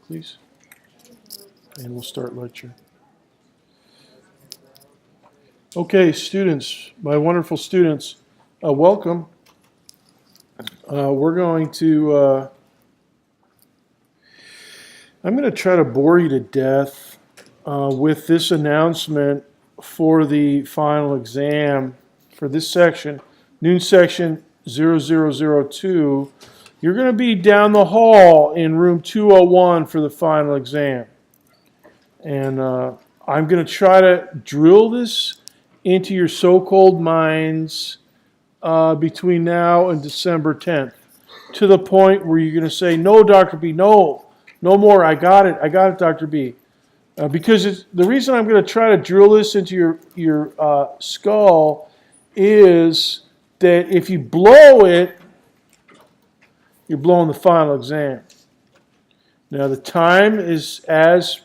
please. And we'll start lecture. Okay, students, my wonderful students, welcome. We're going to, I'm going to try to bore you to death with this announcement for the final exam for this section, noon section 0002. You're going to be down the hall in room 201 for the final exam. And I'm going to try to drill this into your so-called minds between now and December 10th, to the point where you're going to say, no, Dr. B, no more, I got it, Dr. B. Because the reason I'm going to try to drill this into your skull is that if you blow it, you're blowing the final exam. Now the time is as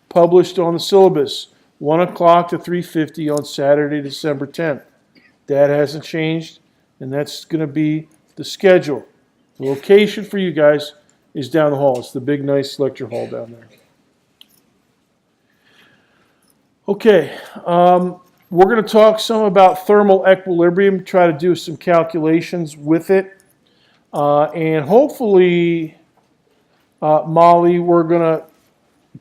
published on the syllabus, 1 o'clock to 3:50 on Saturday, December 10th. That hasn't changed, and that's going to be the schedule. The location for you guys is down the hall. It's the big, nice lecture hall down there. Okay, we're going to talk some about thermal equilibrium, try to do some calculations with it. And hopefully, Molly, we're going to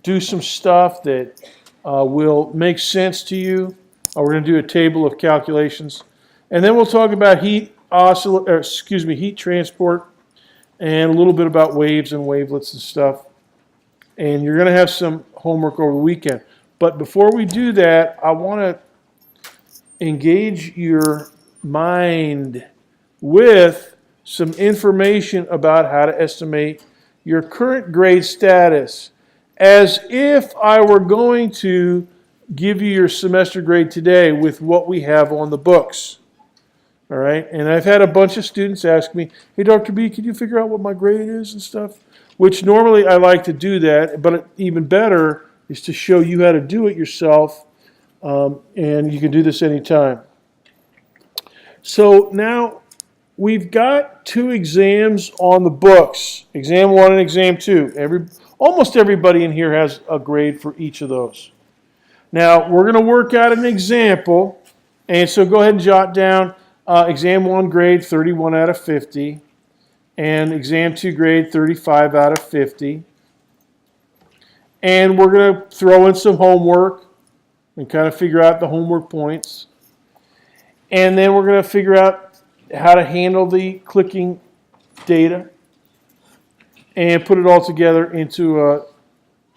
do some stuff that will make sense to you. We're going to do a table of calculations. And then we'll talk about heat transport and a little bit about waves and wavelets and stuff. And you're going to have some homework over the weekend. But before we do that, I want to engage your mind with some information about how to estimate your current grade status, as if I were going to give you your semester grade today with what we have on the books. All right? And I've had a bunch of students ask me, hey, Dr. B, can you figure out what my grade is and stuff? Which normally I like to do that, but even better is to show you how to do it yourself, and you can do this anytime. So now we've got two exams on the books, exam 1 and exam 2. Almost everybody in here has a grade for each of those. Now, we're going to work out an example, and so go ahead and jot down exam 1 grade 31 out of 50, and exam 2 grade 35 out of 50. And we're going to throw in some homework and kind of figure out the homework points. And then we're going to figure out how to handle the clicking data and put it all together into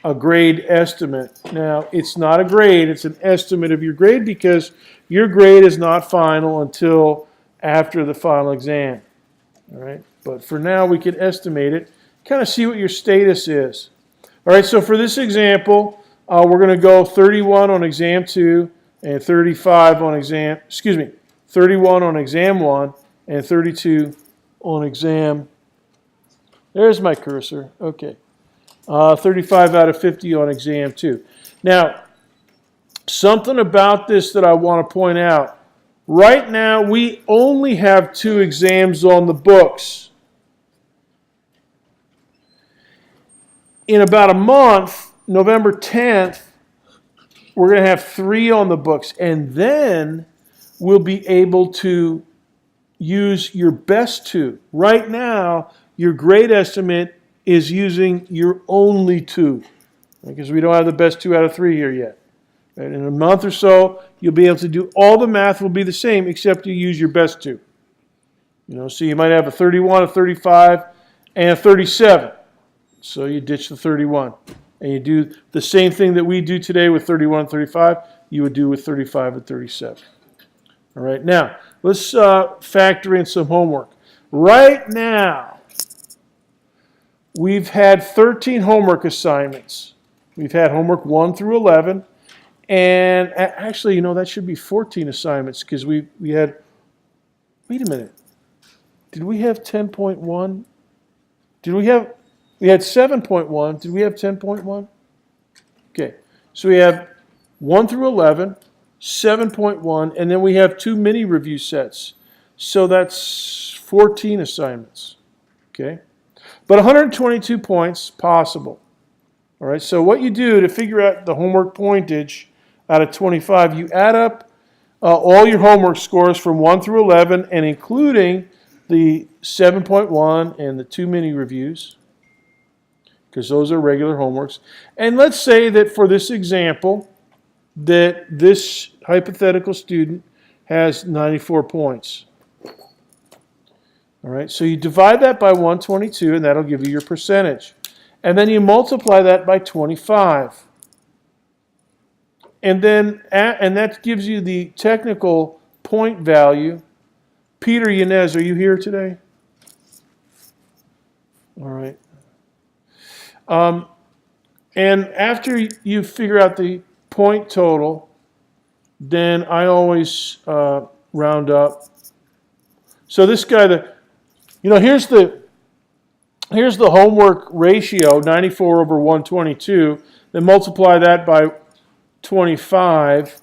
a grade estimate. Now, it's not a grade, it's an estimate of your grade, because your grade is not final until after the final exam. All right? But for now, we can estimate it, kind of see what your status is. All right, so for this example, we're going to go 31 on exam 2 and 35 on 31 on exam 1 and 32 on exam. There's my cursor. Okay. 35 out of 50 on exam 2. Now, something about this that I want to point out. Right now, we only have 2 exams on the books. In about a month, November 10th, we're going to have 3 on the books. And then we'll be able to use your best 2. Right now, your grade estimate is using your only 2, because we don't have the best 2 out of 3 here yet. And in a month or so, you'll be able to do, all the math will be the same, except you use your best 2. So you might have a 31, a 35, and a 37. So you ditch the 31. And you do the same thing that we do today with 31 and 35, you would do with 35 and 37. All right, now, let's factor in some homework. Right now, we've had 13 homework assignments. We've had homework 1 through 11. And actually, that should be 14 assignments, because we had, wait a minute. Did we have 10.1? We had 7.1. Did we have 10.1? Okay. So we have 1 through 11, 7.1, and then we have 2 mini review sets. So that's 14 assignments. Okay. But 122 points possible. All right, so what you do to figure out the homework pointage out of 25, you add up all your homework scores from 1 through 11, and including the 7.1 and the 2 mini reviews, because those are regular homeworks. And let's say that for this example, that this hypothetical student has 94 points. All right, so you divide that by 122, and that'll give you your percentage. And then you multiply that by 25. And that gives you the technical point value. Peter Yanez, are you here today? All right. And after you figure out the point total, then I always round up. So this guy, here's the homework ratio, 94 over 122. Then multiply that by 25.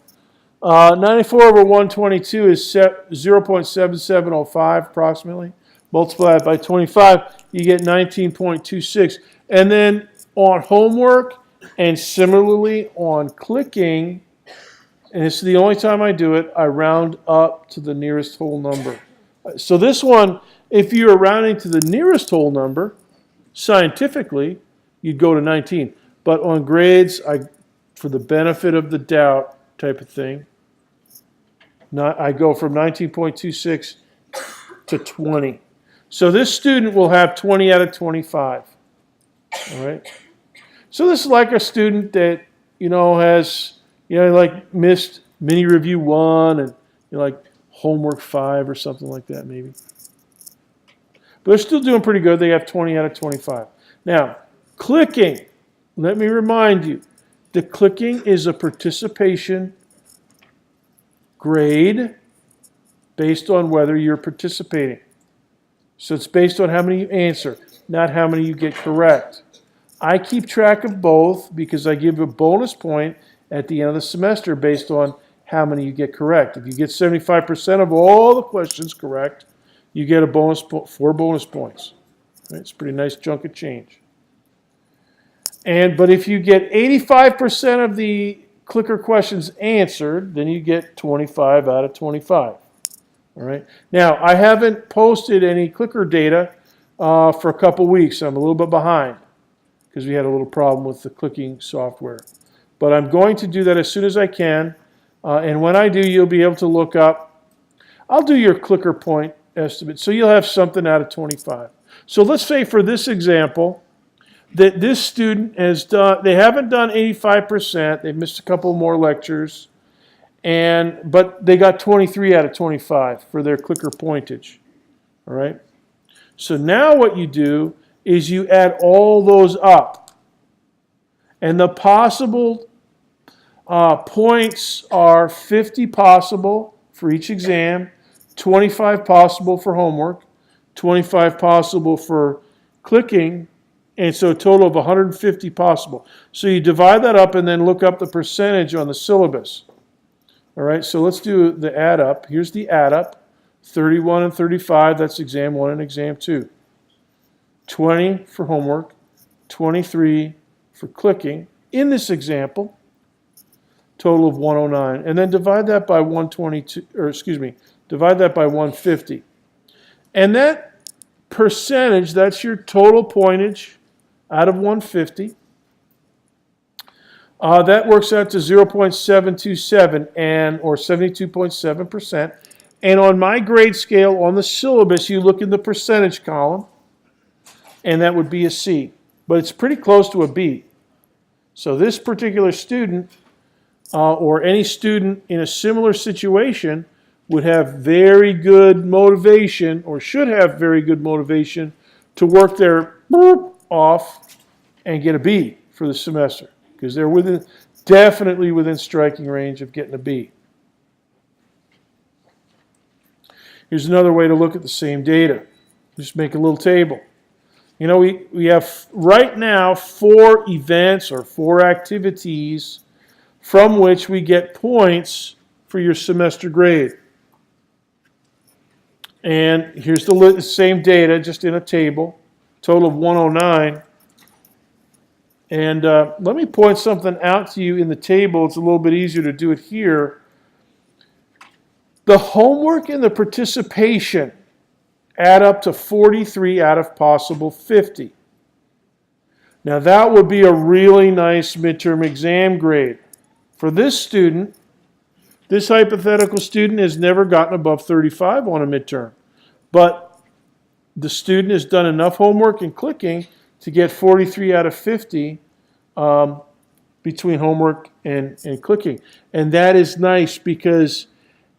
94 over 122 is 0.7705 approximately. Multiply it by 25, you get 19.26. And then on homework and similarly on clicking, and it's the only time I do it, I round up to the nearest whole number. So this one, if you're rounding to the nearest whole number, scientifically, you'd go to 19. But on grades, for the benefit of the doubt type of thing, I go from 19.26 to 20. So this student will have 20 out of 25. All right. So this is like a student that has missed mini review 1 and like homework 5 or something like that maybe. But they're still doing pretty good. They have 20 out of 25. Now, clicking. Let me remind you, the clicking is a participation grade based on whether you're participating. So it's based on how many you answer, not how many you get correct. I keep track of both because I give a bonus point at the end of the semester based on how many you get correct. If you get 75% of all the questions correct, you get a bonus 4 bonus points. Right? It's a pretty nice chunk of change. But if you get 85% of the clicker questions answered, then you get 25 out of 25. All right. Now, I haven't posted any clicker data for a couple weeks. I'm a little bit behind because we had a little problem with the clicking software. But I'm going to do that as soon as I can. And when I do, you'll be able to look up. I'll do your clicker point estimate. So you'll have something out of 25. So let's say for this example that this student has done, they haven't done 85%. They've missed a couple more lectures. But they got 23 out of 25 for their clicker pointage. All right. So now what you do is you add all those up. And the possible points are 50 possible for each exam, 25 possible for homework, 25 possible for clicking, and so a total of 150 possible. So you divide that up and then look up the percentage on the syllabus. All right, so let's do the add up. Here's the add up. 31 and 35, that's exam 1 and exam 2. 20 for homework, 23 for clicking. In this example, total of 109. And then divide that by 150. And that percentage, that's your total pointage out of 150. That works out to 0.727 or 72.7%. And on my grade scale on the syllabus, you look in the percentage column, and that would be a C. But it's pretty close to a B. So this particular student, or any student in a similar situation, would have very good motivation, or should have very good motivation, to work their off and get a B for the semester. Because they're definitely within striking range of getting a B. Here's another way to look at the same data. Just make a little table. We have right now 4 events or 4 activities from which we get points for your semester grade. And here's the same data just in a table, total of 109. And let me point something out to you in the table. It's a little bit easier to do it here. The homework and the participation add up to 43 out of possible 50. Now that would be a really nice midterm exam grade. For this student, this hypothetical student has never gotten above 35 on a midterm. But the student has done enough homework and clicking to get 43 out of 50 between homework and clicking. And that is nice because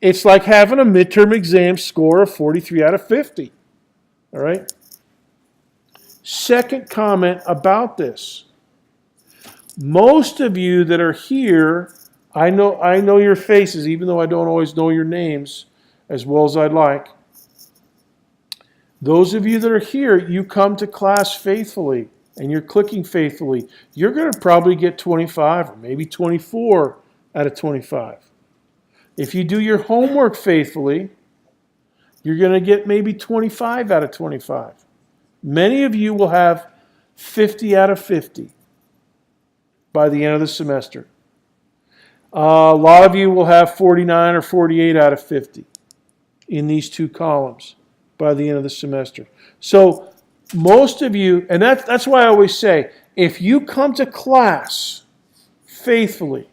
it's like having a midterm exam score of 43 out of 50. All right? Second comment about this. Most of you that are here, I know your faces, even though I don't always know your names as well as I'd like. Those of you that are here, you come to class faithfully and you're clicking faithfully. You're going to probably get 25 or maybe 24 out of 25. If you do your homework faithfully, you're going to get maybe 25 out of 25. Many of you will have 50 out of 50 by the end of the semester. A lot of you will have 49 or 48 out of 50 in these two columns by the end of the semester. So most of you, and that's why I always say, if you come to class faithfully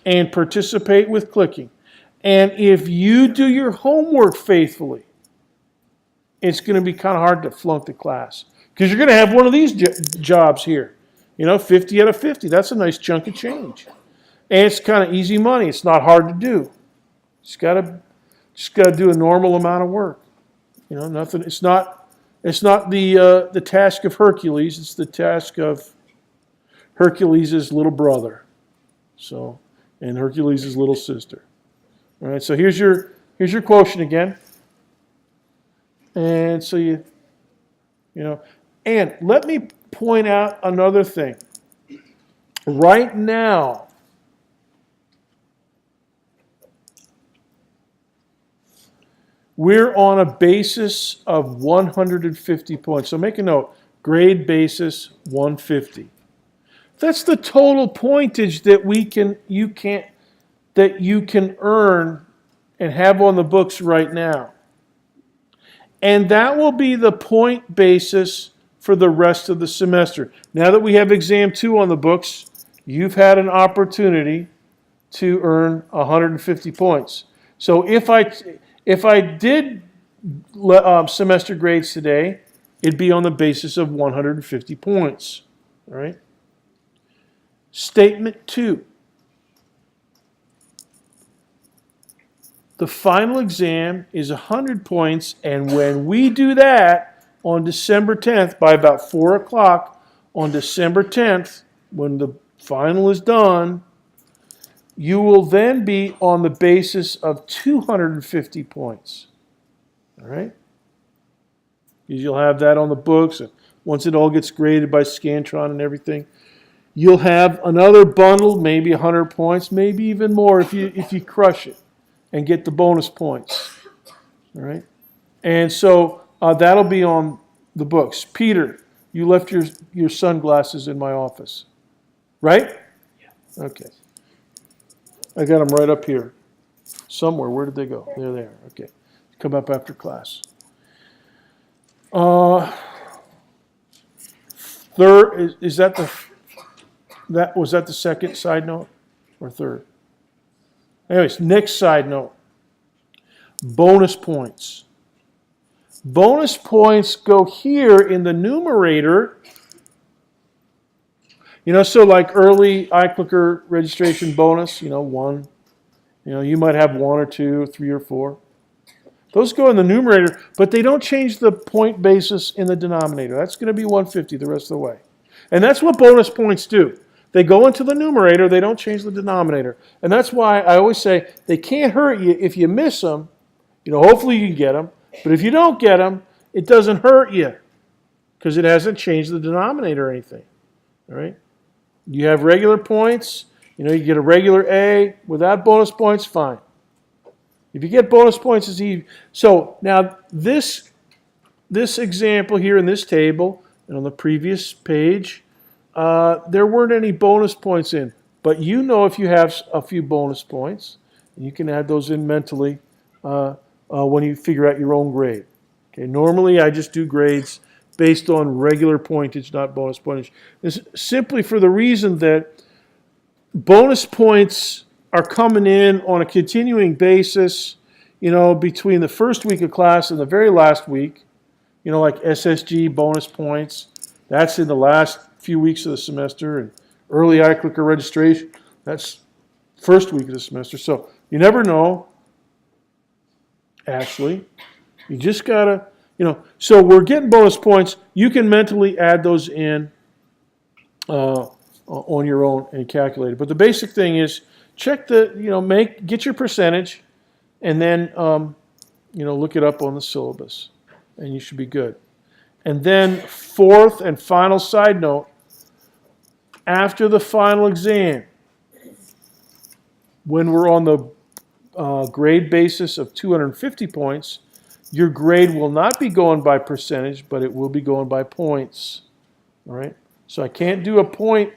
and participate with clicking, and if you do your homework faithfully, it's going to be kind of hard to flunk the class. Because you're going to have one of these jobs here. 50 out of 50. That's a nice chunk of change. And it's kind of easy money. It's not hard to do. Just got to do a normal amount of work. Nothing. It's not the task of Hercules. It's the task of Hercules' little brother. And Hercules' little sister. All right. So here's your quotient again. And so and let me point out another thing. Right now, we're on a basis of 150 points. So make a note, grade basis 150. That's the total pointage that you can earn and have on the books right now. And that will be the point basis for the rest of the semester. Now that we have exam 2 on the books, you've had an opportunity to earn 150 points. So if I did semester grades today, it'd be on the basis of 150 points. All right? Statement 2. The final exam is 100 points, and when we do that on December 10th, by about 4 o'clock on December 10th, when the final is done, you will then be on the basis of 250 points. All right? Because you'll have that on the books, and once it all gets graded by Scantron and everything, you'll have another bundle, maybe 100 points, maybe even more if you crush it and get the bonus points. All right? And so that'll be on the books. Peter, you left your sunglasses in my office. Right? Yeah. Okay. I got them right up here. Somewhere. Where did they go? They're there. Okay. Come up after class. Third, was that the second side note or third? Anyways, next side note. Bonus points. Bonus points go here in the numerator. So like early iClicker registration bonus, 1. You might have 1 or 2 or 3 or 4. Those go in the numerator, but they don't change the point basis in the denominator. That's going to be 150 the rest of the way. And that's what bonus points do. They go into the numerator, they don't change the denominator. And that's why I always say they can't hurt you if you miss them. Hopefully you can get them. But if you don't get them, it doesn't hurt you because it hasn't changed the denominator or anything. All right? You have regular points. You get a regular A. Without bonus points, fine. If you get bonus points, it's easy. So now this example here in this table and on the previous page, There weren't any bonus points in, but you know if you have a few bonus points, you can add those in mentally when you figure out your own grade. Okay. Normally, I just do grades based on regular pointage, not bonus pointage. This is simply for the reason that bonus points are coming in on a continuing basis, between the first week of class and the very last week, like SSG bonus points. That's in the last few weeks of the semester, and early iClicker registration, that's first week of the semester. So you never know, Ashley. You just gotta, so we're getting bonus points. You can mentally add those in on your own and calculate it. But the basic thing is check get your percentage, and then, look it up on the syllabus, and you should be good. And then fourth and final side note, after the final exam, when we're on the grade basis of 250 points, your grade will not be going by percentage, but it will be going by points. All right? So I can't do a point,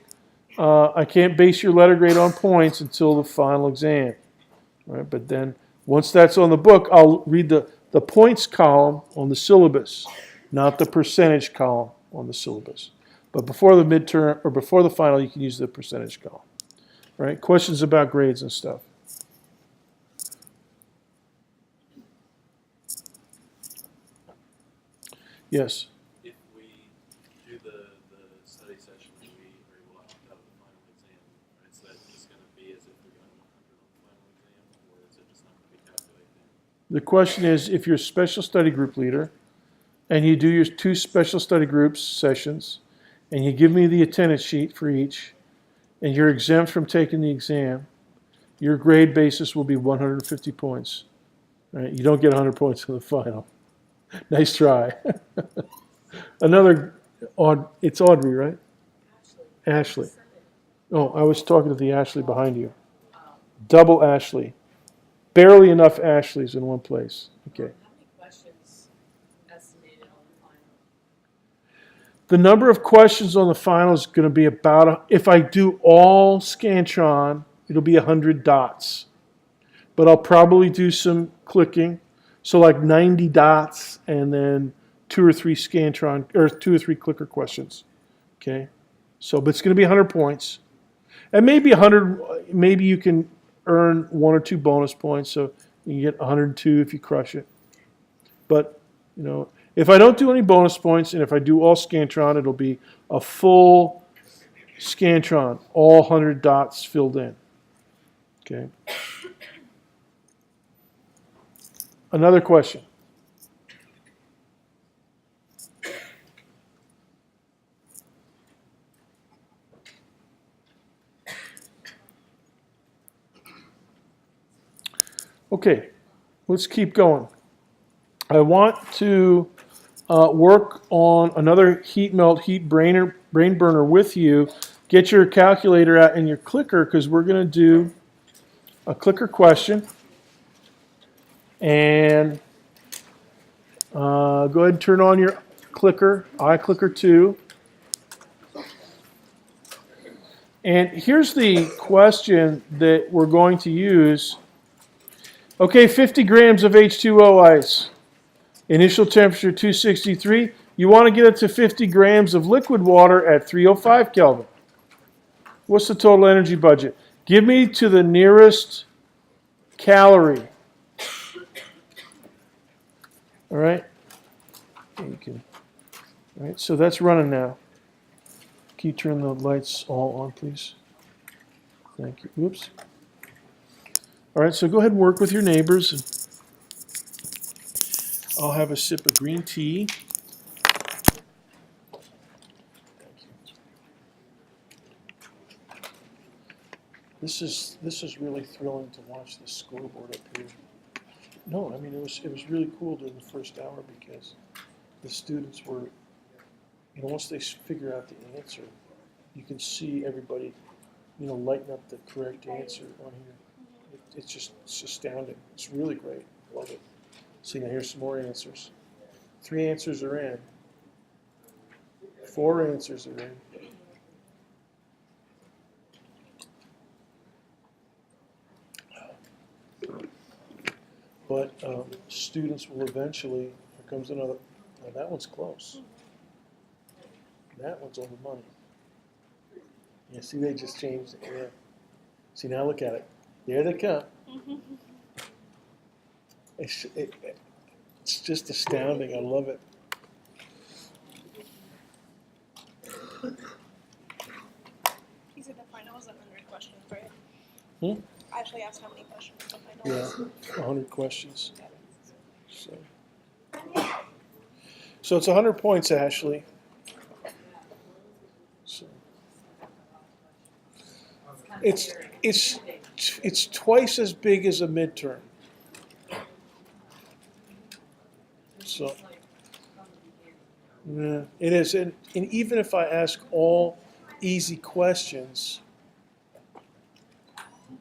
I can't base your letter grade on points until the final exam. All right? But then once that's on the book, I'll read the points column on the syllabus, not the percentage column on the syllabus. But before the midterm or before the final, you can use the percentage column. All right? Questions about grades and stuff? Yes. If we do the study session and we are able to opt out of the final exam, right, so that's just going to be as if we're going 100 on the final exam, or is it just not going to be calculated? The question is, if you're a special study group leader and you do your 2 special study groups sessions and you give me the attendance sheet for each and you're exempt from taking the exam, your grade basis will be 150 points. Right? You don't get 100 points in the final. Nice try. Another, it's Audrey, right? Ashley. Oh, I was talking to the Ashley behind you. Double Ashley. Barely enough Ashleys in one place. Okay. How many questions estimated on the final? The number of questions on the final is going to be about, if I do all Scantron, it'll be 100 dots. But I'll probably do some clicking. So like 90 dots and then 2 or 3 Scantron, or 2 or 3 clicker questions. Okay? So, but it's going to be 100 points. And maybe 100, maybe you can earn 1 or 2 bonus points. So you can get 102 if you crush it. But, if I don't do any bonus points and if I do all Scantron, it'll be a full Scantron, all 100 dots filled in. Okay? Another question. Okay, let's keep going. I want to work on another heat melt, brain burner with you. Get your calculator out and your clicker because we're going to do a clicker question. And go ahead and turn on your clicker, iClicker 2. And here's the question that we're going to use. Okay, 50 grams of H2O ice. Initial temperature 263. You want to get it to 50 grams of liquid water at 305 Kelvin. What's the total energy budget? Give me to the nearest calorie. All right. All right, so that's running now. Can you turn the lights all on, please? Thank you. Oops. All right, so go ahead and work with your neighbors. I'll have a sip of green tea. This is really thrilling to watch the scoreboard up here. No, I mean it was really cool during the first hour because the students were, once they figure out the answer, you can see everybody, lighten up the correct answer on here. It's just astounding. It's really great. Love it. See, now here's some more answers. 3 answers are in. 4 answers are in. but students will eventually, here comes another, now that one's close. That one's over money. Yeah, see, they just changed it, yeah. See, now look at it. There they come. It's just astounding. I love it. You said the final was 100 questions, right? Hmm? I actually asked how many questions the final was. Yeah, 100 questions. So it's 100 points, Ashley. So it's twice as big as a midterm. So yeah, it is, and even if I ask all easy questions,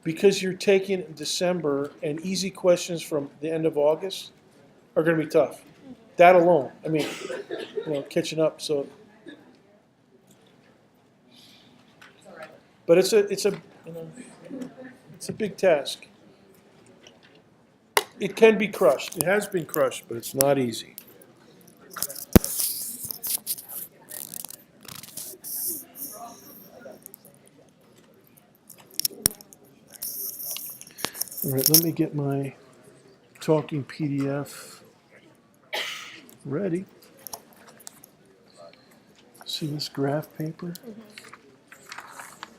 because you're taking it in December, and easy questions from the end of August are going to be tough. That alone, I mean, catching up. So, but it's a big task. It can be crushed. It has been crushed, but it's not easy. All right, let me get my talking PDF ready. See this graph paper?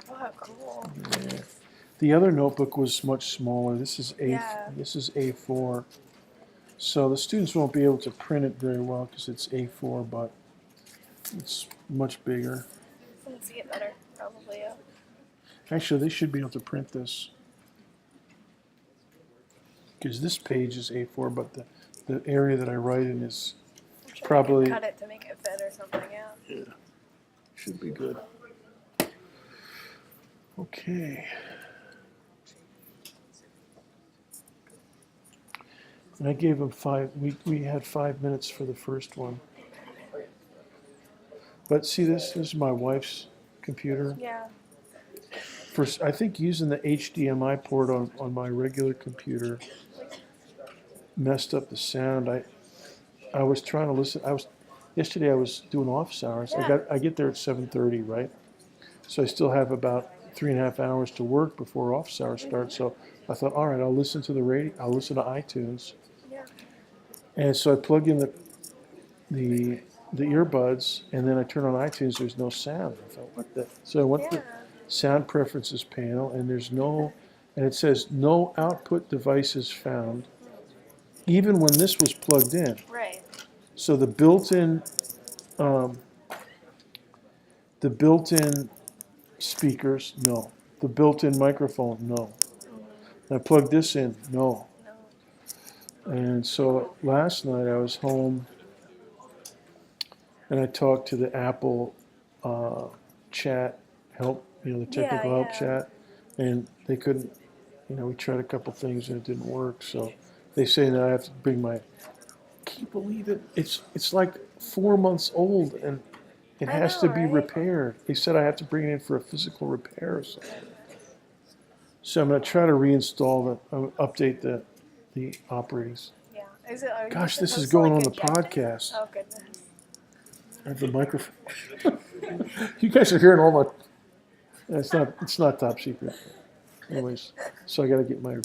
Oh, cool. Yeah. The other notebook was much smaller. This is Yeah. This is A4. So the students won't be able to print it very well because it's A4, but it's much bigger. I need to get better, probably. Yeah. Actually, they should be able to print this because this page is A4, but the area that I write in is I'm sure Probably- I can cut it to make it fit or something. Yeah. should be good. Okay. And I gave them we had 5 minutes for the first one. But see this is my wife's computer. Yeah. I think using the HDMI port on my regular computer messed up the sound. I was trying to listen. Yesterday I was doing office hours. Yeah. I get there at 7:30, right? So I still have about 3.5 hours to work before office hours start. So I thought, all right, I'll listen to the radio. I'll listen to iTunes. Yeah. And so I plug in the earbuds, and then I turn on iTunes. There's no sound. I thought, what the? So I went to Yeah. the sound preferences panel, and and it says no output devices found, even when this was plugged in. Right. So the built-in speakers, no. The built-in microphone, no. And I plugged this in, no. No. And so last night I was home, and I talked to the Apple chat help, the technical help yeah. chat, and they couldn't. We tried a couple things and it didn't work. So they say that I have to bring my. Can you believe it? It's like 4 months old and it I has know, to be right? repaired. They said I have to bring it in for a physical repair or something. So I'm going to try to reinstall update the operatings. Yeah. Is it? Are you Gosh, this is supposed to, going like, on the eject it? podcast. Oh goodness. I have the microphone. You guys are hearing all my. It's not top secret. Anyways, so I got to get my.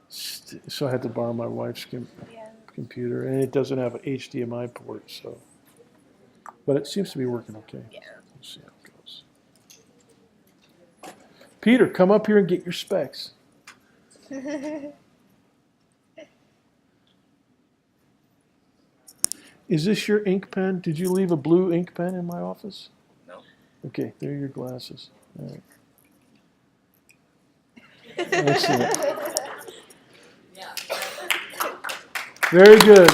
So I had to borrow my wife's Yeah. computer, and it doesn't have an HDMI port, so. But it seems to be working okay. Yeah. Let's see how it goes. Peter, come up here and get your specs. Is this your ink pen? Did you leave a blue ink pen in my office? No. Okay, there are your glasses. All right. Excellent. Very good.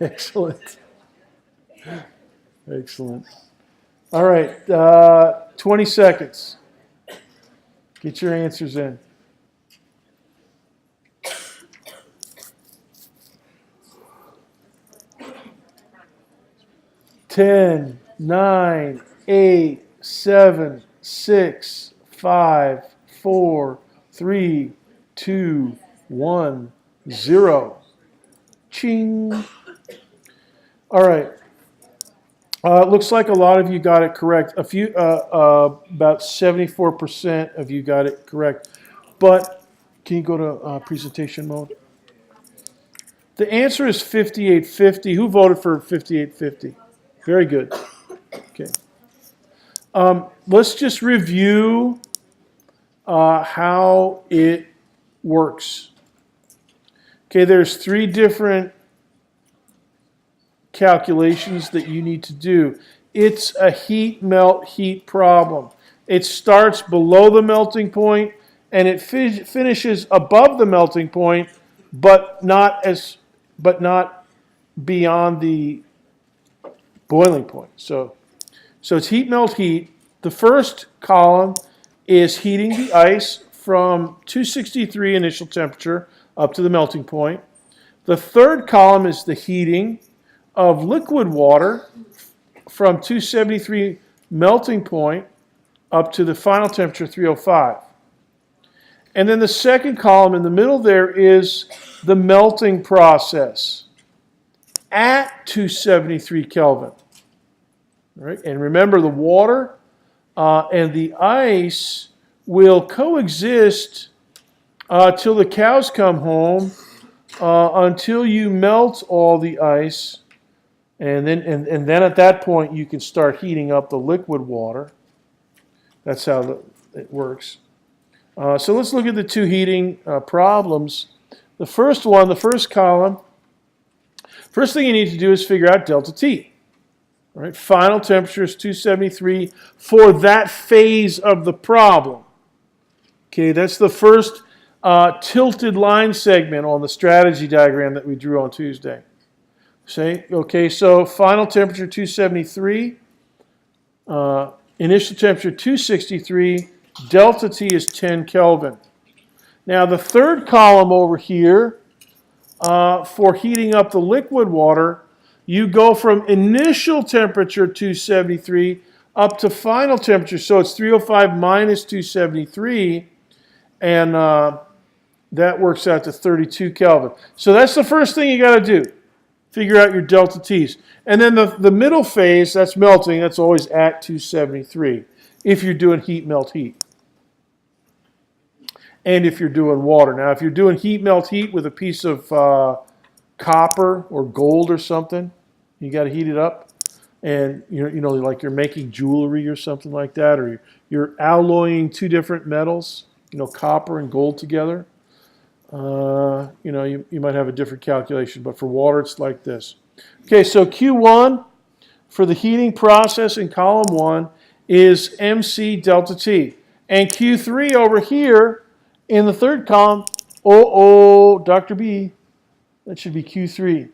Excellent. Excellent. All right, 20 seconds. Get your answers in. 10, 9, 8, 7, 6, 5, 4, 3, 2, 1, 0. Ching. All right. It looks like a lot of you got it correct. A few, about 74% of you got it correct. But can you go to presentation mode? The answer is 5850. Who voted for 5850? Very good. Okay. Let's just review how it works. Okay, there's 3 different calculations that you need to do. It's a heat, melt, heat problem. It starts below the melting point and it finishes above the melting point, but not beyond the boiling point. So it's heat, melt, heat. The first column is heating the ice from 263 initial temperature up to the melting point. The third column is the heating of liquid water from 273 melting point up to the final temperature 305. And then the second column in the middle there is the melting process at 273 Kelvin. All right? And remember, the water and the ice will coexist till the cows come home, until you melt all the ice. And then at that point, you can start heating up the liquid water. That's how it works. So let's look at the 2 heating problems. The first one, the first column, first thing you need to do is figure out delta T. All right? Final temperature is 273 for that phase of the problem. Okay, that's the first tilted line segment on the strategy diagram that we drew on Tuesday. Okay, so final temperature 273, initial temperature 263, delta T is 10 Kelvin. Now the third column over here, for heating up the liquid water, you go from initial temperature 273 up to final temperature. So it's 305 minus 273, and that works out to 32 Kelvin. So that's the first thing you got to do. Figure out your delta T's. And then the middle phase, that's melting, that's always at 273 if you're doing heat, melt, heat. And if you're doing water. Now, if you're doing heat, melt, heat with a piece of copper or gold or something, you got to heat it up. And, like you're making jewelry or something like that, or you're alloying 2 different metals, copper and gold together. You might have a different calculation, but for water, it's like this. Okay, so Q1 for the heating process in column 1 is MC delta T. And Q3 over here in the third column, Dr. B, that should be Q3.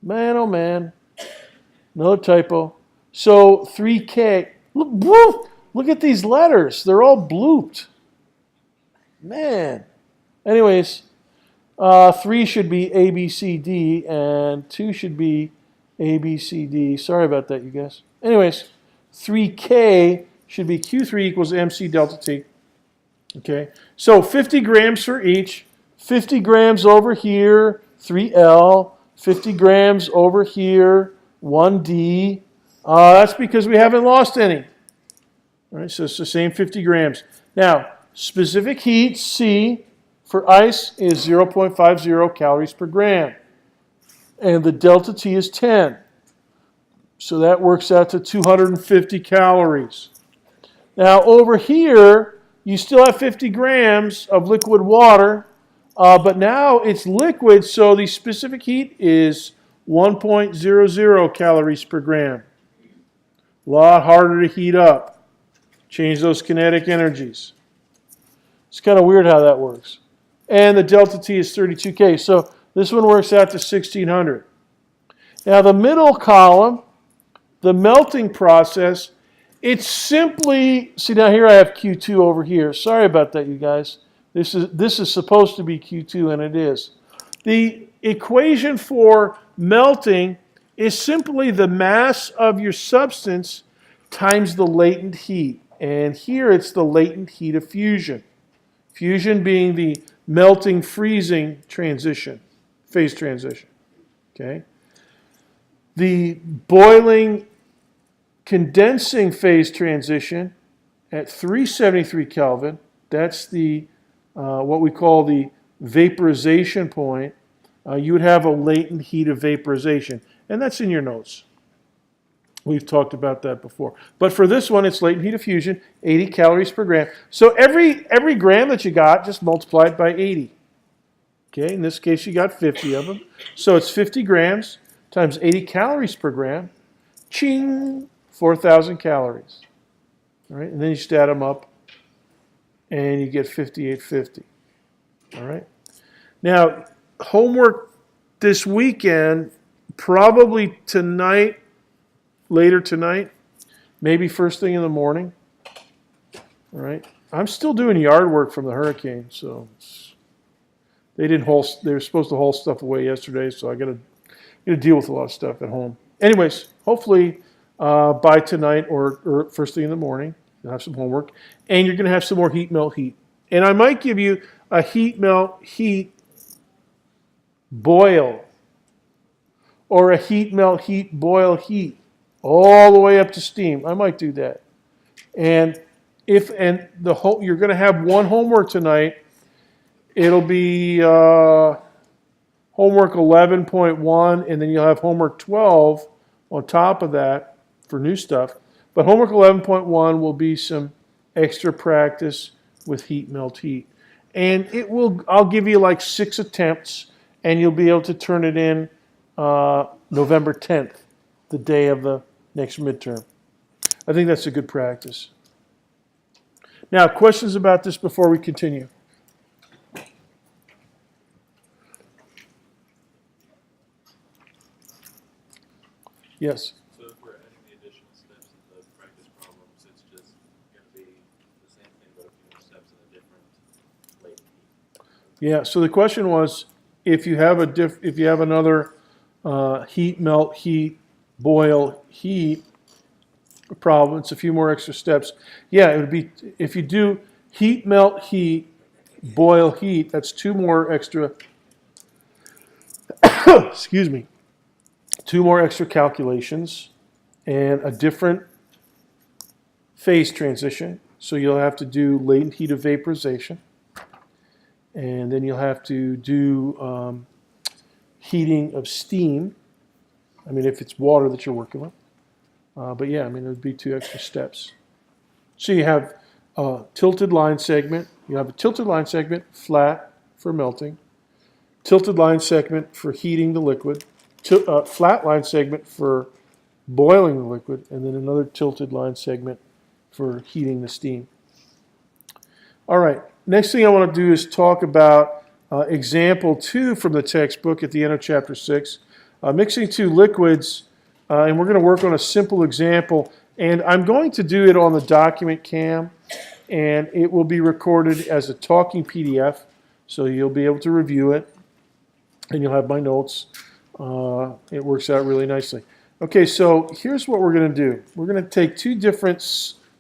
Man, oh man, another typo. So 3K, look at these letters. They're all blooped. Man. Anyways, 3 should be A, B, C, D, and 2 should be A, B, C, D. Sorry about that, you guys. Anyways, 3K should be Q3 equals MC delta T. Okay, so 50 grams for each. 50 grams over here, 3L. 50 grams over here, 1D. That's because we haven't lost any. All right, so it's the same 50 grams. Now, specific heat, C, for ice is 0.50 calories per gram. And the delta T is 10. So that works out to 250 calories. Now over here, you still have 50 grams of liquid water, but now it's liquid, so the specific heat is 1.00 calories per gram. A lot harder to heat up. Change those kinetic energies. It's kind of weird how that works. And the delta T is 32K. So this one works out to 1600. Now the middle column, the melting process, it's simply, see now here I have Q2 over here. Sorry about that, you guys. This is supposed to be Q2, and it is. The equation for melting is simply the mass of your substance times the latent heat. And here it's the latent heat of fusion. Fusion being the melting, freezing transition, phase transition. Okay? The boiling, condensing phase transition at 373 Kelvin, that's the what we call the vaporization point. You would have a latent heat of vaporization, and that's in your notes. We've talked about that before. But for this one, it's latent heat of fusion, 80 calories per gram. So every gram that you got, just multiply it by 80. Okay, in this case, you got 50 of them. So it's 50 grams times 80 calories per gram. Ching, 4,000 calories. All right, and then you just add them up, and you get 5850. All right. Now, homework this weekend, probably tonight, later tonight, maybe first thing in the morning. All right. I'm still doing yard work from the hurricane, so they were supposed to haul stuff away yesterday, so I got to deal with a lot of stuff at home. Anyways, hopefully by tonight or first thing in the morning, you'll have some homework, and you're going to have some more heat melt heat. And I might give you a heat melt heat boil, or a heat melt heat boil heat, all the way up to steam. I might do that. And you're going to have one homework tonight. It'll be homework 11.1, and then you'll have homework 12 on top of that for new stuff. But homework 11.1 will be some extra practice with heat melt heat. And I'll give you like 6 attempts, and you'll be able to turn it in November 10th, the day of the next midterm. I think that's a good practice. Now, questions about this before we continue? Yes? So if we're adding the additional steps in the practice problems, it's just going to be the same thing, but a few more steps in a different latent heat. Yeah, so the question was, if you have another heat, melt, heat, boil, heat problem, it's a few more extra steps. Yeah, it would be, if you do heat, melt, heat, boil, heat, that's 2 more extra, excuse me, 2 more extra calculations and a different phase transition. So you'll have to do latent heat of vaporization. And then you'll have to do heating of steam. I mean, if it's water that you're working with. But yeah, I mean, it would be 2 extra steps. So you have a tilted line segment. You have a tilted line segment, flat for melting. Tilted line segment for heating the liquid. Flat line segment for boiling the liquid. And then another tilted line segment for heating the steam. All right. Next thing I want to do is talk about example 2 from the textbook at the end of chapter 6. Mixing 2 liquids, and we're going to work on a simple example. And I'm going to do it on the document cam, and it will be recorded as a talking PDF, so you'll be able to review it, and you'll have my notes. It works out really nicely. Okay, so here's what we're going to do. We're going to take 2 different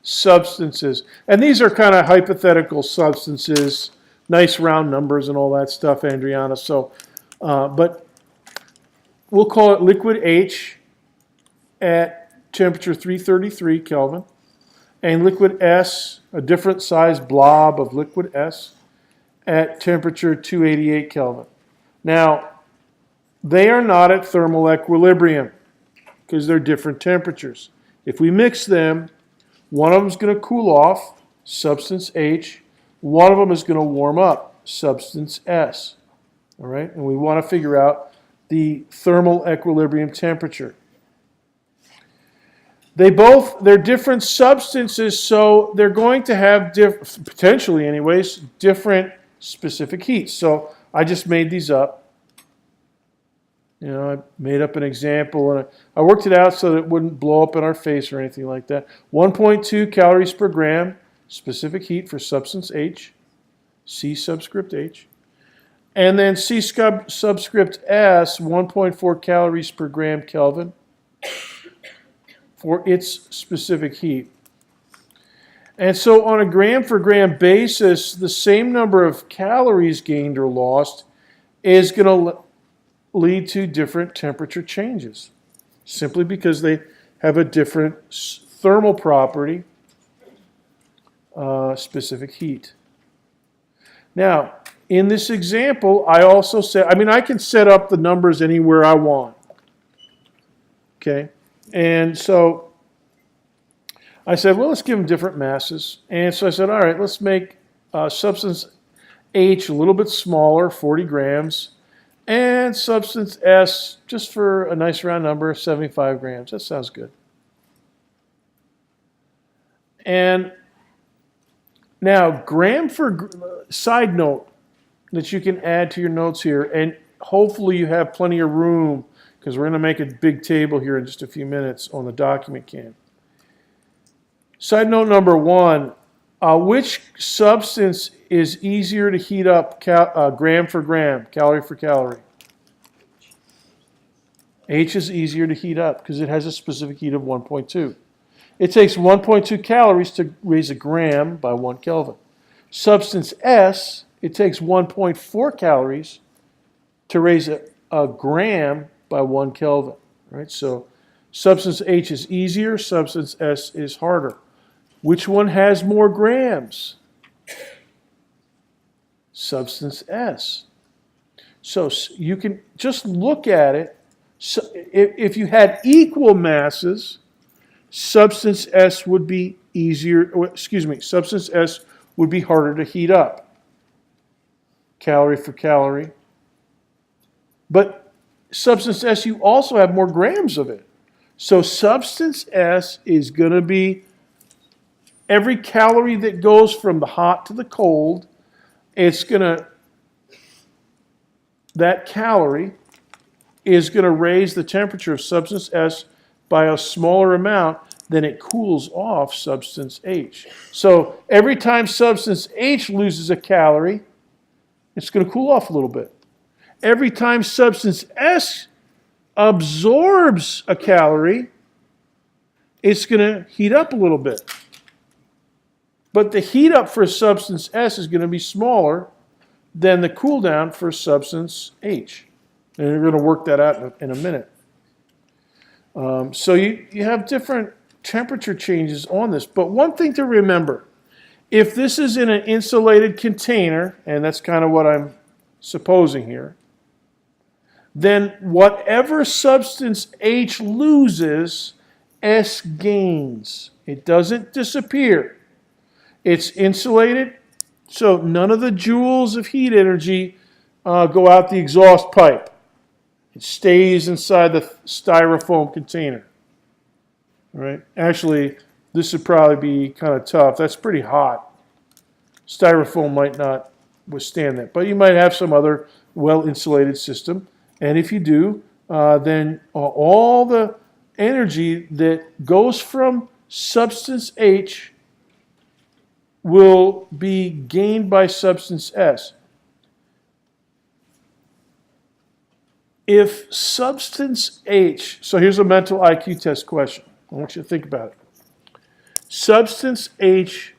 substances, and these are kind of hypothetical substances, nice round numbers and all that stuff, Andriana. So, but we'll call it liquid H at temperature 333 Kelvin, and liquid S, a different size blob of liquid S, at temperature 288 Kelvin. Now, they are not at thermal equilibrium because they're different temperatures. If we mix them, one of them is going to cool off, substance H. One of them is going to warm up, substance S. All right, and we want to figure out the thermal equilibrium temperature. They're different substances, so they're going to have, potentially anyways, different specific heats. So I just made these up. You know, I made up an example, and I worked it out so that it wouldn't blow up in our face or anything like that. 1.2 calories per gram, specific heat for substance H, C subscript H. And then C subscript S, 1.4 calories per gram Kelvin for its specific heat. And so on a gram for gram basis, the same number of calories gained or lost is going to lead to different temperature changes, simply because they have a different thermal property, specific heat. Now, in this example, I also said, I can set up the numbers anywhere I want. Okay? And so I said, well, let's give them different masses. And so I said, all right, let's make substance H a little bit smaller, 40 grams, and substance S, just for a nice round number, 75 grams. That sounds good. And now, side note that you can add to your notes here, and hopefully you have plenty of room, because we're going to make a big table here in just a few minutes on the document can. Side note number 1, which substance is easier to heat up gram for gram, calorie for calorie? H is easier to heat up because it has a specific heat of 1.2. It takes 1.2 calories to raise a gram by 1 Kelvin. Substance S, it takes 1.4 calories to raise a gram by 1 Kelvin. Right? So substance H is easier, substance S is harder. Which one has more grams? Substance S. So you can just look at it. So if you had equal masses, substance S would be substance S would be harder to heat up, calorie for calorie. But substance S, you also have more grams of it. So substance S is going to be, every calorie that goes from the hot to the cold, that calorie is going to raise the temperature of substance S by a smaller amount than it cools off substance H. So every time substance H loses a calorie, it's going to cool off a little bit. Every time substance S absorbs a calorie, it's going to heat up a little bit. But the heat up for substance S is going to be smaller than the cool down for substance H. And we're going to work that out in a minute. So you have different temperature changes on this. But one thing to remember, if this is in an insulated container, and that's kind of what I'm supposing here, then whatever substance H loses, S gains. It doesn't disappear. It's insulated, so none of the joules of heat energy go out the exhaust pipe. It stays inside the styrofoam container. All right? Actually, this would probably be kind of tough. That's pretty hot. Styrofoam might not withstand that, but you might have some other well-insulated system. And if you do, then all the energy that goes from substance H will be gained by substance S. If substance H, so here's a mental IQ test question. I want you to think about it. Substance H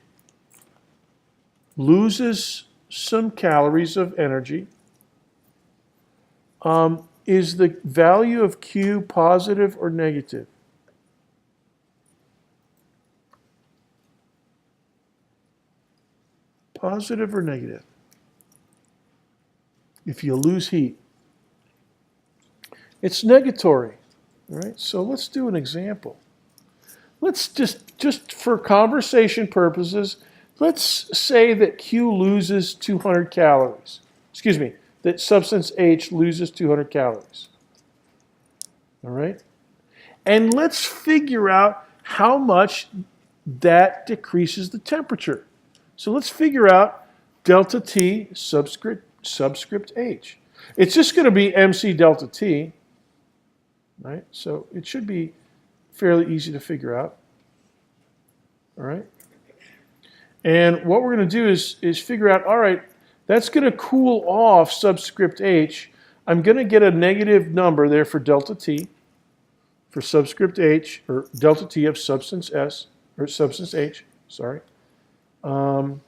loses some calories of energy. Is the value of Q positive or negative? Positive or negative? If you lose heat. It's negatory, right? So let's do an example. Let's just for conversation purposes, let's say that Q loses 200 calories. Excuse me, that substance H loses 200 calories. All right? And let's figure out how much that decreases the temperature. So let's figure out delta T subscript H. It's just going to be MC delta T, right? So it should be fairly easy to figure out. All right? And what we're going to do is figure out, all right, that's going to cool off subscript H. I'm going to get a negative number there for delta T, for subscript H, or delta T of substance S, or substance H, sorry. And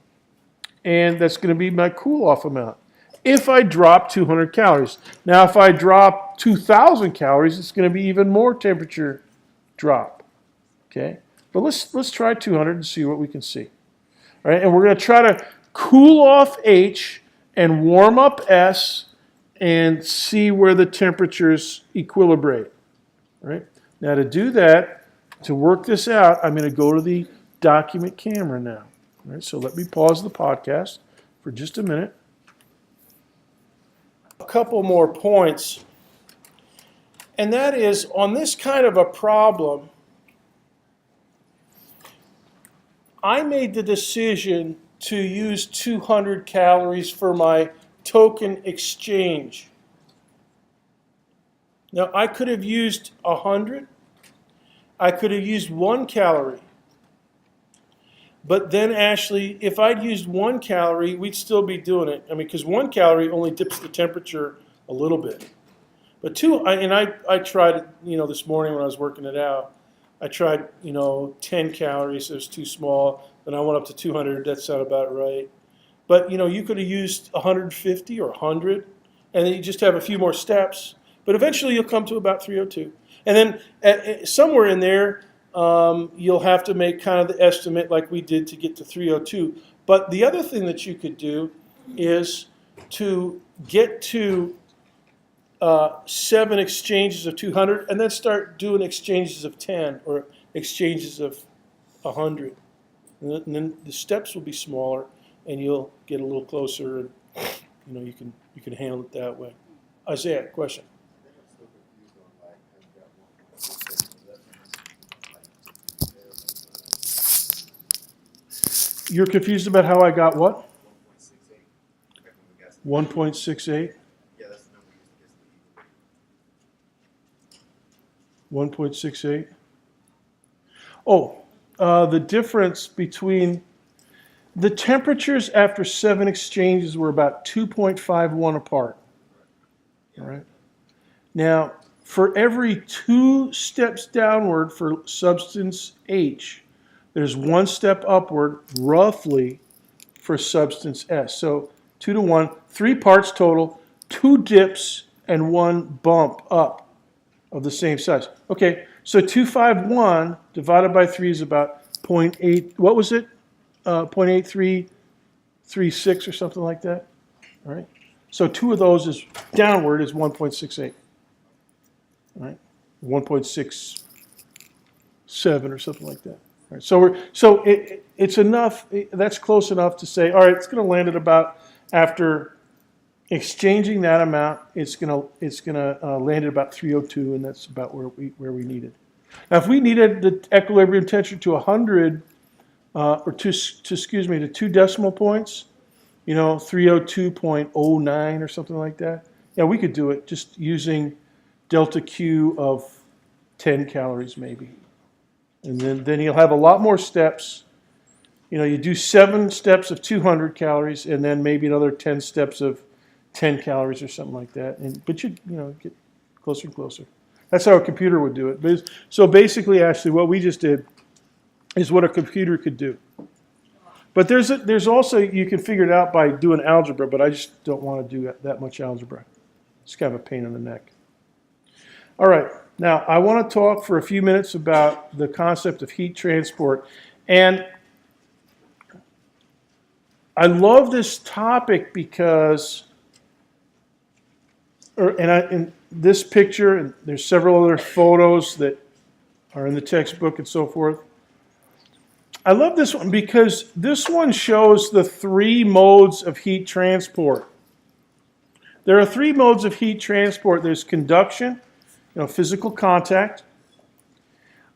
that's going to be my cool-off amount. If I drop 200 calories. Now, if I drop 2,000 calories, it's going to be even more temperature drop. Okay? But let's try 200 and see what we can see. All right? And we're going to try to cool off H and warm up S and see where the temperatures equilibrate. All right? Now, to do that, to work this out, I'm going to go to the document camera now. All right, so let me pause the podcast for just a minute. A couple more points, and that is on this kind of a problem, I made the decision to use 200 calories for my token exchange. Now, I could have used 100. I could have used 1 calorie. But then, Ashley, if I'd used 1 calorie, we'd still be doing it. I mean, because 1 calorie only dips the temperature a little bit. But 2, I tried it, this morning when I was working it out. I tried, 10 calories. It was too small. Then I went up to 200. That sounded about right. But, you could have used 150 or 100, and then you just have a few more steps. But eventually you'll come to about 302. And then somewhere in there, you'll have to make kind of the estimate like we did to get to 302. But the other thing that you could do is to get to 7 exchanges of 200 and then start doing exchanges of 10 or exchanges of 100. And then the steps will be smaller and you'll get a little closer and you can handle it that way. Isaiah, question? You're confused about how I got what? 1.68? Yeah, that's the number you used to guess the 1.68? Oh, the difference between the temperatures after 7 exchanges were about 2.51 apart. All right. Now, for every 2 steps downward for substance H, there's 1 step upward, roughly, for substance S. So 2 to 1, 3 parts total, 2 dips, and 1 bump up of the same size. Okay, so 251 divided by 3 is about 0.8, what was it? 0.8336 or something like that. All right. So 2 of those is downward is 1.68. All right. 1.67 or something like that. All right. So it's enough. That's close enough to say, all right, it's going to land at about, after exchanging that amount, it's going to land at about 302, and that's about where we need it. Now, if we needed the equilibrium temperature to 100, or to 2 decimal points, 302.09 or something like that. Yeah, we could do it just using delta Q of 10 calories maybe. And then you'll have a lot more steps. You do 7 steps of 200 calories and then maybe another 10 steps of 10 calories or something like that. But you get closer and closer. That's how a computer would do it. So basically, Ashley, what we just did is what a computer could do. But there's also, you can figure it out by doing algebra, but I just don't want to do that much algebra. It's kind of a pain in the neck. All right, now I want to talk for a few minutes about the concept of heat transport. And I love this topic because, in this picture, and there's several other photos that are in the textbook and so forth. I love this one because this one shows the 3 modes of heat transport. There are 3 modes of heat transport. There's conduction, physical contact.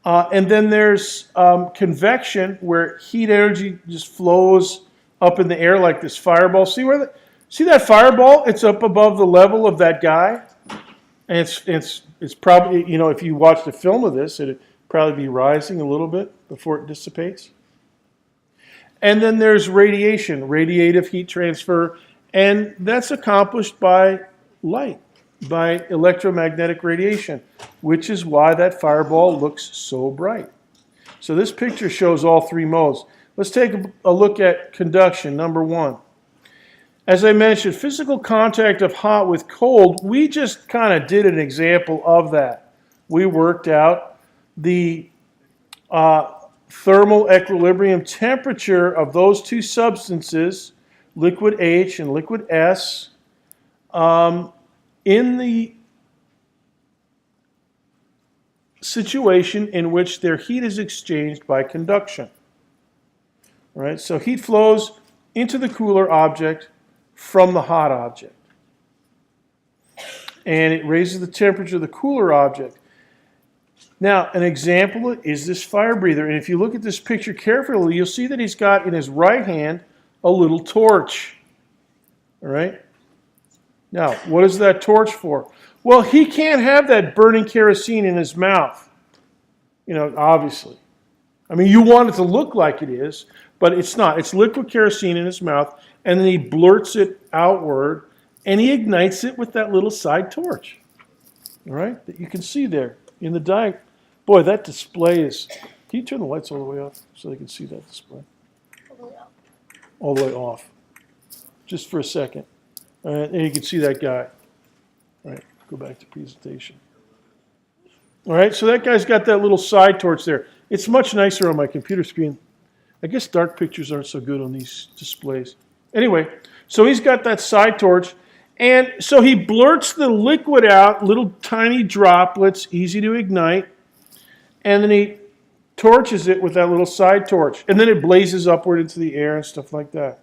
And then there's convection, where heat energy just flows up in the air like this fireball. See that fireball? It's up above the level of that guy. And it's probably, if you watched a film of this, it'd probably be rising a little bit before it dissipates. And then there's radiation, radiative heat transfer, and that's accomplished by light, by electromagnetic radiation, which is why that fireball looks so bright. So this picture shows all 3 modes. Let's take a look at conduction, number 1. As I mentioned, physical contact of hot with cold, we just kind of did an example of that. We worked out the thermal equilibrium temperature of those two substances, liquid H and liquid S, in the situation in which their heat is exchanged by conduction. All right, so heat flows into the cooler object from the hot object. And it raises the temperature of the cooler object. Now, an example is this fire breather. And if you look at this picture carefully, you'll see that he's got in his right hand a little torch. All right? Now, what is that torch for? Well, he can't have that burning kerosene in his mouth. You know, obviously. I mean, you want it to look like it is, but it's not. It's liquid kerosene in his mouth, and then he blurts it outward, and he ignites it with that little side torch. All right? That you can see there in the diagram. Boy, that display is... Can you turn the lights all the way off so they can see that display? All the way up. All the way off. Just for a second. All right, and you can see that guy. All right, go back to presentation. All right, so that guy's got that little side torch there. It's much nicer on my computer screen. I guess dark pictures aren't so good on these displays. Anyway, so he's got that side torch, and so he blurts the liquid out, little tiny droplets, easy to ignite, and then he torches it with that little side torch, and then it blazes upward into the air and stuff like that.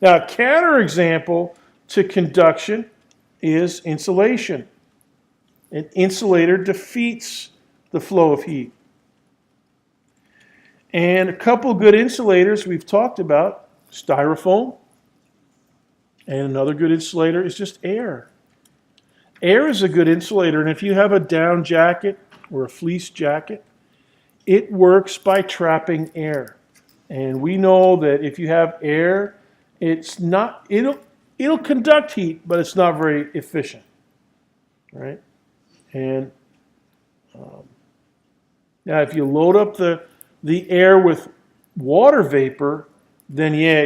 Now, a counterexample to conduction is insulation. An insulator defeats the flow of heat. And a couple good insulators we've talked about, styrofoam, and another good insulator is just air. Air is a good insulator, and if you have a down jacket or a fleece jacket, it works by trapping air. And we know that if you have air, it'll conduct heat, but it's not very efficient, right? And now if you load up the air with water vapor, then yeah,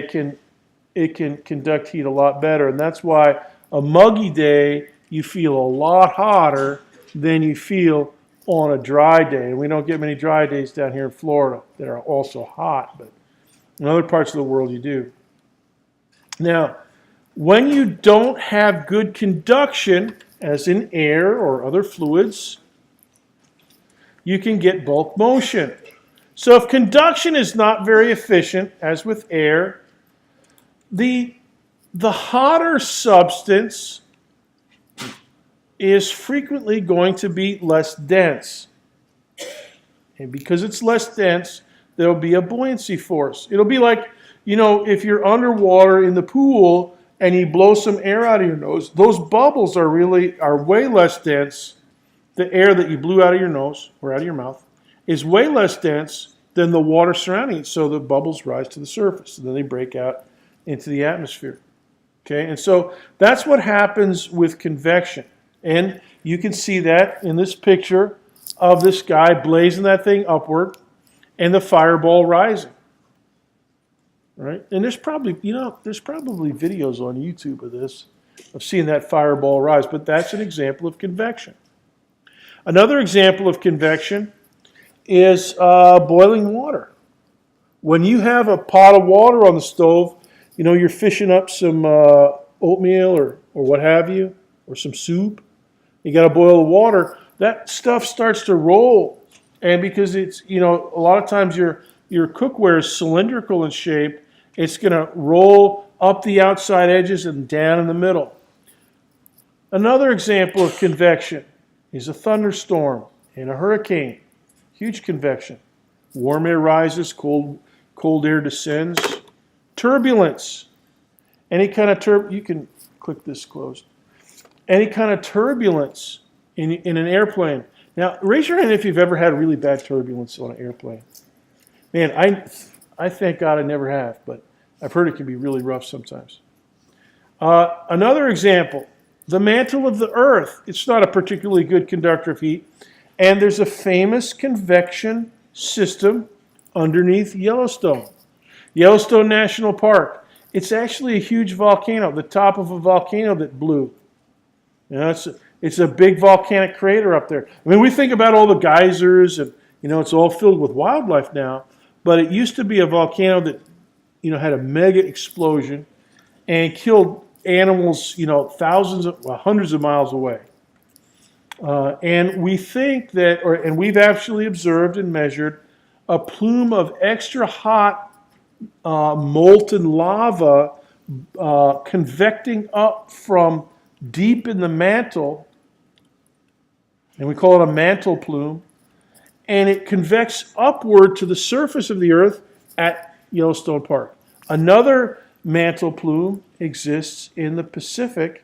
it can conduct heat a lot better. And that's why a muggy day, you feel a lot hotter than you feel on a dry day. And we don't get many dry days down here in Florida that are also hot, but in other parts of the world you do. Now, when you don't have good conduction, as in air or other fluids, you can get bulk motion. So if conduction is not very efficient, as with air, the hotter substance is frequently going to be less dense. And because it's less dense, there'll be a buoyancy force. It'll be like, you know, if you're underwater in the pool and you blow some air out of your nose, those bubbles are way less dense. The air that you blew out of your nose or out of your mouth is way less dense than the water surrounding it. So the bubbles rise to the surface and then they break out into the atmosphere. Okay, and so that's what happens with convection. And you can see that in this picture of this guy blazing that thing upward and the fireball rising. Right? And there's probably videos on YouTube of this, of seeing that fireball rise, but that's an example of convection. Another example of convection is boiling water. When you have a pot of water on the stove, you know, you're fishing up some oatmeal or what have you, or some soup, you got to boil the water, that stuff starts to roll. And because it's, you know, a lot of times your cookware is cylindrical in shape, it's going to roll up the outside edges and down in the middle. Another example of convection is a thunderstorm and a hurricane. Huge convection. Warm air rises, cold air descends. Turbulence. Any kind of you can click this closed. Any kind of turbulence in an airplane. Now, raise your hand if you've ever had really bad turbulence on an airplane. Man, I thank God I never have, but I've heard it can be really rough sometimes. Another example, the mantle of the Earth. It's not a particularly good conductor of heat, and there's a famous convection system underneath Yellowstone. Yellowstone National Park. It's actually a huge volcano, the top of a volcano that blew. You know, it's a big volcanic crater up there. I mean, we think about all the geysers and, you know, it's all filled with wildlife now, but it used to be a volcano that, you know, had a mega explosion and killed animals, you know, hundreds of miles away. And we think that, and we've actually observed and measured a plume of extra hot molten lava convecting up from deep in the mantle, and we call it a mantle plume, and it convects upward to the surface of the Earth at Yellowstone Park. Another mantle plume exists in the Pacific,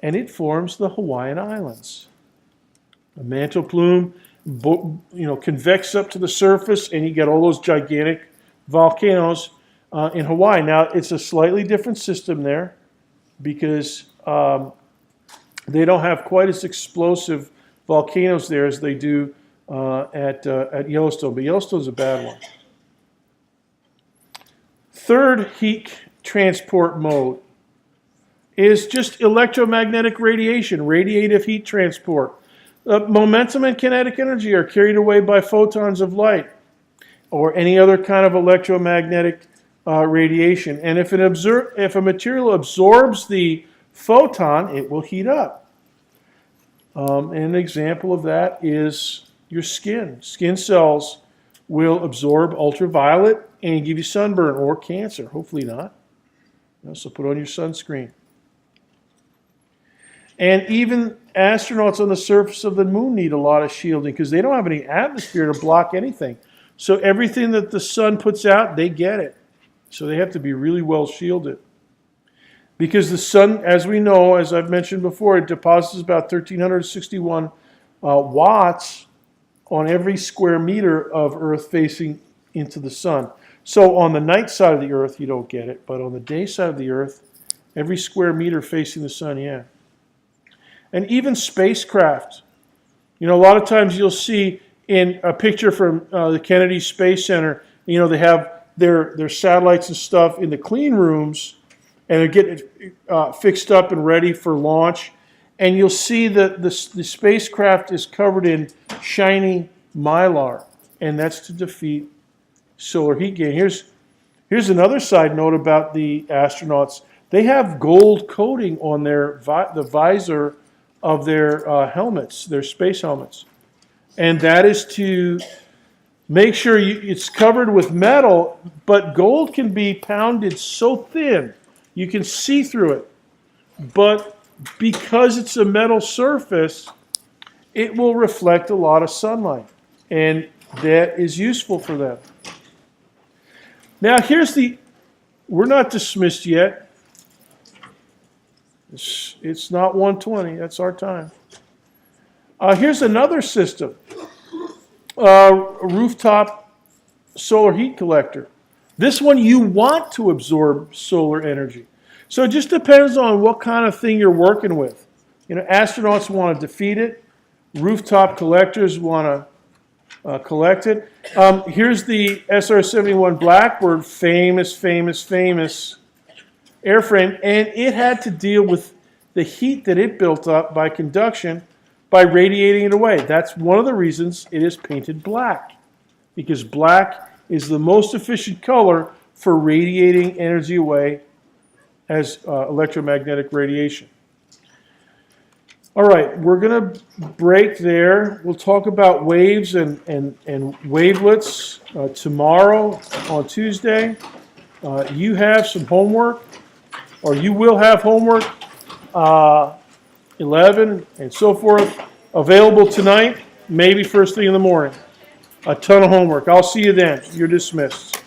and it forms the Hawaiian Islands. A mantle plume, convects up to the surface, and you get all those gigantic volcanoes in Hawaii. Now, it's a slightly different system there because they don't have quite as explosive volcanoes there as they do at Yellowstone, but Yellowstone's a bad one. Third heat transport mode is just electromagnetic radiation, radiative heat transport. Momentum and kinetic energy are carried away by photons of light or any other kind of electromagnetic radiation. And if a material absorbs the photon, it will heat up. An example of that is your skin. Skin cells will absorb ultraviolet and give you sunburn or cancer. Hopefully not. So put on your sunscreen. And even astronauts on the surface of the moon need a lot of shielding because they don't have any atmosphere to block anything. So everything that the sun puts out, they get it. So they have to be really well shielded. Because the sun, as we know, as I've mentioned before, it deposits about 1,361 watts on every square meter of Earth facing into the sun. So on the night side of the Earth, you don't get it. But on the day side of the Earth, every square meter facing the sun, yeah. And even spacecraft. You know, a lot of times you'll see in a picture from the Kennedy Space Center, you know, they have their satellites and stuff in the clean rooms, and they're getting fixed up and ready for launch. And you'll see that the spacecraft is covered in shiny mylar, and that's to defeat solar heat gain. Here's another side note about the astronauts. They have gold coating on the visor of their helmets, their space helmets. And that is to make sure it's covered with metal, but gold can be pounded so thin you can see through it. But because it's a metal surface, it will reflect a lot of sunlight. And that is useful for them. Now we're not dismissed yet. It's not 1:20. That's our time. Here's another system. A rooftop solar heat collector. This one, you want to absorb solar energy. So it just depends on what kind of thing you're working with. You know, astronauts want to defeat it. Rooftop collectors want to collect it. Here's the SR-71 Blackbird, famous airframe, and it had to deal with the heat that it built up by conduction by radiating it away. That's one of the reasons it is painted black, because black is the most efficient color for radiating energy away as electromagnetic radiation. All right, we're going to break there. We'll talk about waves and wavelets tomorrow on Tuesday. You have some homework, or you will have homework, 11 and so forth, available tonight, maybe first thing in the morning. A ton of homework. I'll see you then. You're dismissed.